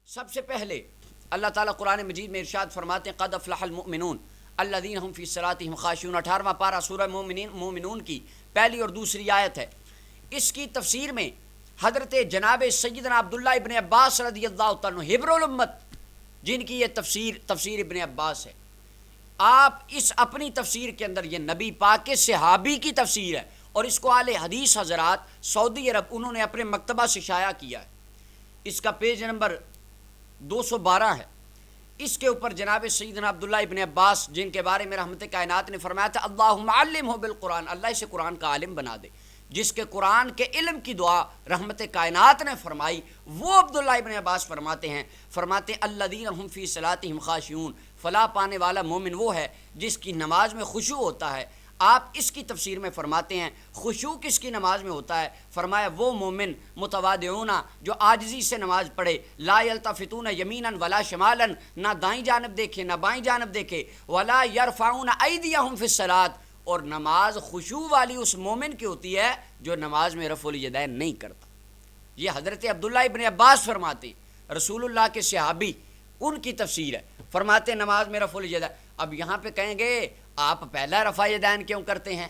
سب سے پہلے اللہ تعالیٰ قرآن مجید میں ارشاد فرماتے ہیں قد افلح المؤمنون الذین هم فی صلاتهم خاشعون، 18واں پارہ سورہ مومنون کی پہلی اور دوسری آیت ہے۔ اس کی تفسیر میں حضرت جناب سیدنا عبداللہ ابن عباس رضی اللہ تعالیٰ عنہ حبر الامت، جن کی یہ تفسیر ابن عباس ہے، آپ اس اپنی تفسیر کے اندر، یہ نبی پاک کے صحابی کی تفسیر ہے اور اس کو اہل حدیث حضرات سعودی عرب انہوں نے اپنے مکتبہ سے شائع کیا ہے۔ اس کا پیج نمبر 212 ہے۔ اس کے اوپر جناب سیدنا عبداللہ ابن عباس، جن کے بارے میں رحمت کائنات نے فرمایا تھا اللہم علمہ بالقرآن، اللہ اسے قرآن کا عالم بنا دے، جس کے قرآن کے علم کی دعا رحمت کائنات نے فرمائی، وہ عبداللہ ابن عباس فرماتے ہیں الذین هم فی صلاتهم خاشعون، فلاح پانے والا مومن وہ ہے جس کی نماز میں خشوع ہوتا ہے۔ آپ اس کی تفسیر میں فرماتے ہیں خشوع کس کی نماز میں ہوتا ہے؟ فرمایا وہ مومن متواضعون جو عاجزی سے نماز پڑھے، لا یلتفتون یمینا ولا شمالا، نہ دائیں جانب دیکھے نہ بائیں جانب دیکھے، ولا یرفعون ایدیہم فی الصلاۃ، اور نماز خشوع والی اس مومن کی ہوتی ہے جو نماز میں رفع الیدین نہیں کرتا۔ یہ حضرت عبداللہ ابن عباس فرماتے ہیں، رسول اللہ کے صحابی، ان کی تفسیر ہے، فرماتے ہیں نماز میں رفع الیدین۔ اب یہاں پہ کہیں گے آپ پہلا رفع یدین کیوں کرتے ہیں؟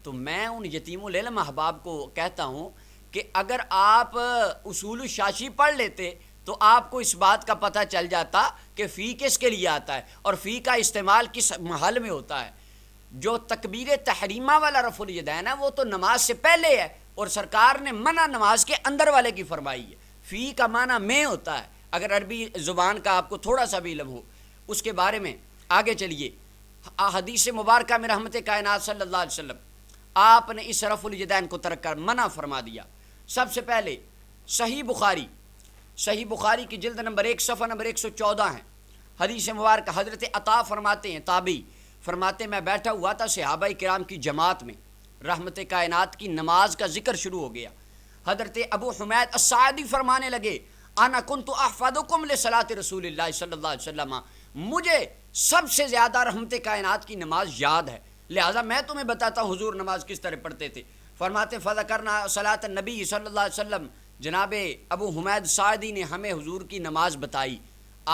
تو میں ان یتیم العلم احباب کو کہتا ہوں کہ اگر آپ اصول الشاشی پڑھ لیتے تو آپ کو اس بات کا پتہ چل جاتا کہ فی کس کے لیے آتا ہے اور فی کا استعمال کس محل میں ہوتا ہے۔ جو تکبیر تحریمہ والا رفع الیدین ہے وہ تو نماز سے پہلے ہے، اور سرکار نے منع نماز کے اندر والے کی فرمائی ہے۔ فی کا معنی میں ہوتا ہے، اگر عربی زبان کا آپ کو تھوڑا سا بھی علم ہو اس کے بارے میں۔ آگے چلیے، حدیث مبارکہ میں رحمت کائنات صلی اللہ علیہ وسلم آپ نے اس رفع الیدین کو ترک کر منع فرما دیا۔ سب سے پہلے صحیح بخاری کی جلد نمبر 1 صفحہ نمبر 114 ہے۔ حدیث مبارکہ حضرت عطا فرماتے ہیں، تابعی فرماتے میں بیٹھا ہوا تھا صحابہ کرام کی جماعت میں، رحمت کائنات کی نماز کا ذکر شروع ہو گیا۔ حضرت ابو حمید الساعدی فرمانے لگے انا کنت احفظکم لصلاۃ رسول اللہ صلی اللہ علیہ وسلم، مجھے سب سے زیادہ رحمت کائنات کی نماز یاد ہے، لہذا میں تمہیں بتاتا ہوں حضور نماز کس طرح پڑھتے تھے۔ فرماتے فذکرنا صلاۃ النبی صلی اللہ علیہ وسلم، جناب ابو حمید سعدی نے ہمیں حضور کی نماز بتائی۔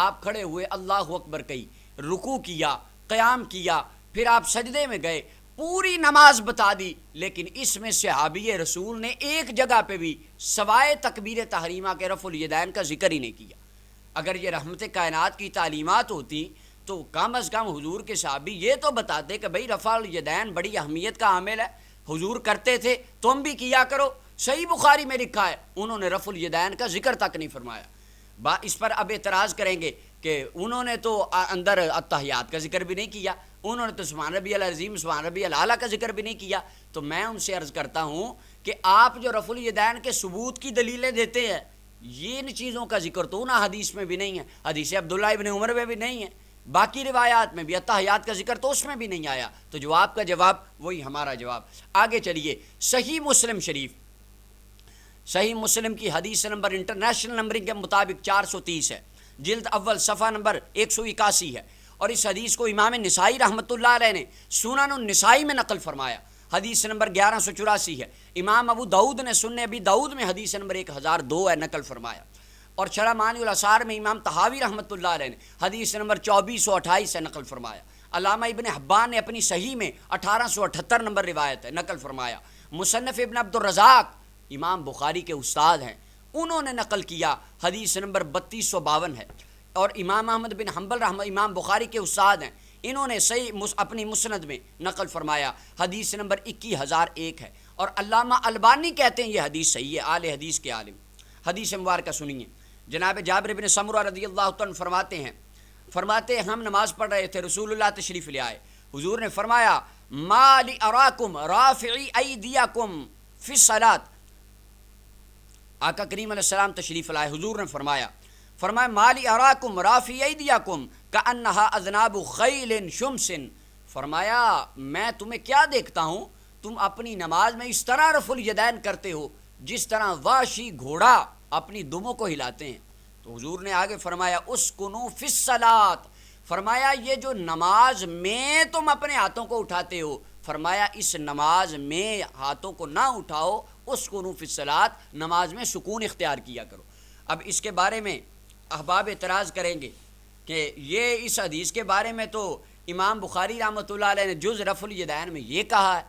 آپ کھڑے ہوئے، اللہ اکبر کہی، رکوع کیا، قیام کیا، پھر آپ سجدے میں گئے، پوری نماز بتا دی۔ لیکن اس میں صحابی رسول نے ایک جگہ پہ بھی سوائے تکبیر تحریمہ کے رفع الیدین کا ذکر ہی نہیں کیا۔ اگر یہ رحمت کائنات کی تعلیمات ہوتی تو کم از کم حضور کے صحابی یہ تو بتاتے کہ بھئی رفع الیدین بڑی اہمیت کا عامل ہے، حضور کرتے تھے تم بھی کیا کرو۔ صحیح بخاری میں لکھا ہے انہوں نے رفع الیدین کا ذکر تک نہیں فرمایا۔ اس پر اب اعتراض کریں گے کہ انہوں نے تو اندر التحیات کا ذکر بھی نہیں کیا، انہوں نے تو سبحان ربی العظیم سبحان ربی الاعلیٰ کا ذکر بھی نہیں کیا۔ تو میں ان سے عرض کرتا ہوں کہ آپ جو رفع الیدین کے ثبوت کی دلیلیں دیتے ہیں، یہ ان چیزوں کا ذکر تو نہ حدیث میں بھی نہیں ہے، حدیث عبداللہ ابن عمر میں بھی نہیں ہے، باقی روایات میں بھی التحیات کا ذکر تو اس میں بھی نہیں آیا۔ تو جواب کا جواب وہی ہمارا جواب۔ آگے چلیے، صحیح مسلم شریف، صحیح مسلم کی حدیث نمبر انٹرنیشنل نمبرنگ کے مطابق 430 ہے، جلد اول صفحہ نمبر 181 ہے، اور اس حدیث کو امام نسائی رحمۃ اللہ علیہ نے سنن النسائی میں نقل فرمایا، حدیث نمبر 1184 ہے۔ امام ابو داؤد نے سنن ابی داؤد میں حدیث نمبر 1002 ہے نقل فرمایا، اور شرح معانی الاثار میں امام طحاوی رحمۃ اللہ علیہ نے حدیث نمبر 2428 ہے نقل فرمایا۔ علامہ ابن حبان نے اپنی صحیح میں 1878 نمبر روایت ہے نقل فرمایا۔ مصنف ابن عبد الرزاق امام بخاری کے استاد ہیں، انہوں نے نقل کیا، حدیث نمبر 3252 ہے، اور امام احمد بن حنبل امام بخاری کے استاد ہیں، انہوں نے صحیح اپنی مسند میں نقل فرمایا، حدیث نمبر 21001 ہے، اور علامہ البانی کہتے ہیں یہ حدیث صحیح ہے، اہل حدیث کے عالم۔ حدیث مبارکہ سنیے، جناب جابر بن سمرہ رضی اللہ عنہ فرماتے ہیں ہم نماز پڑھ رہے تھے، رسول اللہ تشریف لے آئے، حضور نے فرمایا ما لی اراکم رافعی ایدیکم فی الصلاۃ، آقا کریم علیہ السلام تشریف لائے، حضور نے فرمایا مالی اراکم رافی ایدیکم کانہا اذناب خیل شمس، فرمایا میں تمہیں کیا دیکھتا ہوں، تم اپنی نماز میں اس طرح رفع الیدین کرتے ہو جس طرح واشی گھوڑا اپنی دموں کو ہلاتے ہیں۔ تو حضور نے آگے فرمایا اسکنوا فی الصلاۃ، فرمایا یہ جو نماز میں تم اپنے ہاتھوں کو اٹھاتے ہو، فرمایا اس نماز میں ہاتھوں کو نہ اٹھاؤ، اسکنوا فی الصلاۃ، نماز میں سکون اختیار کیا کرو۔ اب اس کے بارے میں احباب اعتراض کریں گے کہ یہ اس حدیث کے بارے میں تو امام بخاری رحمۃ اللہ علیہ نے جز رفع الیدین میں یہ کہا ہے،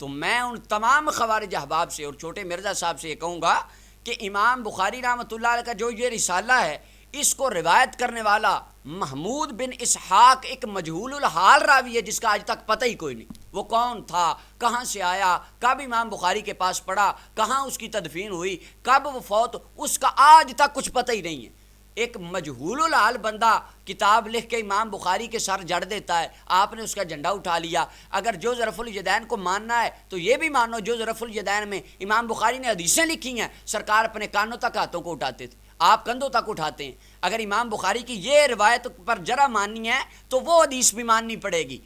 تو میں ان تمام خوارج احباب سے اور چھوٹے مرزا صاحب سے یہ کہوں گا کہ امام بخاری رحمۃ اللہ علیہ کا جو یہ رسالہ ہے، اس کو روایت کرنے والا محمود بن اسحاق ایک مجہول الحال راوی ہے، جس کا آج تک پتہ ہی کوئی نہیں وہ کون تھا، کہاں سے آیا، کب امام بخاری کے پاس پڑھا، کہاں اس کی تدفین ہوئی، کب وہ فوت، اس کا آج تک کچھ پتہ ہی نہیں ہے۔ ایک مجہول الحال بندہ کتاب لکھ کے امام بخاری کے سر جڑ دیتا ہے، آپ نے اس کا جھنڈا اٹھا لیا۔ اگر جز رفع الیدین کو ماننا ہے تو یہ بھی مانو جز رفع الیدین میں امام بخاری نے حدیثیں لکھی ہیں، سرکار اپنے کانوں تک ہاتھوں کو اٹھاتے تھے، آپ کندھوں تک اٹھاتے ہیں۔ اگر امام بخاری کی یہ روایت پر جرا ماننی ہے تو وہ حدیث بھی ماننی پڑے گی،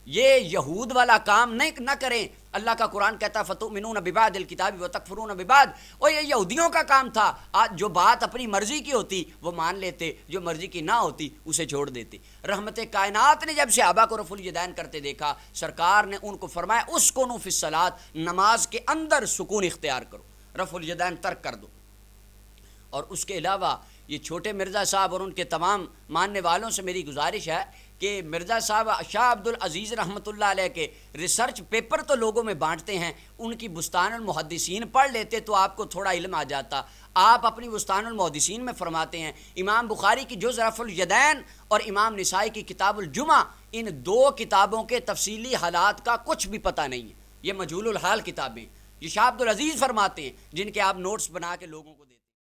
یہ یہود والا کام نہ کریں۔ اللہ کا قرآن کہتا ہے فَتُؤْمِنُونَ بِبَعْضِ الْكِتَابِ وَتَكْفُرُونَ بِبَعْضٍ، اور یہ یہودیوں کا کام تھا، آج جو بات اپنی مرضی کی ہوتی وہ مان لیتے، جو مرضی کی نہ ہوتی اسے چھوڑ دیتے۔ رحمت کائنات نے جب صحابہ کو رفع الیدین کرتے دیکھا، سرکار نے ان کو فرمایا اسکنوا فی الصلاۃ، نماز کے اندر سکون اختیار کرو، رفع الیدین ترک کر دو۔ اور اس کے علاوہ یہ چھوٹے مرزا صاحب اور ان کے تمام ماننے والوں سے میری گزارش ہے کہ مرزا صاحب شاہ عبد العزیز رحمۃ اللہ علیہ کے ریسرچ پیپر تو لوگوں میں بانٹتے ہیں، ان کی بستان المحدثین پڑھ لیتے تو آپ کو تھوڑا علم آ جاتا۔ آپ اپنی بستان المحدثین میں فرماتے ہیں امام بخاری کی جز رفع الیدین اور امام نسائی کی کتاب الجمعہ، ان دو کتابوں کے تفصیلی حالات کا کچھ بھی پتہ نہیں ہے، یہ مجہول الحال کتابیں، یہ شاہ عبد العزیز فرماتے ہیں، جن کے آپ نوٹس بنا کے لوگوں کو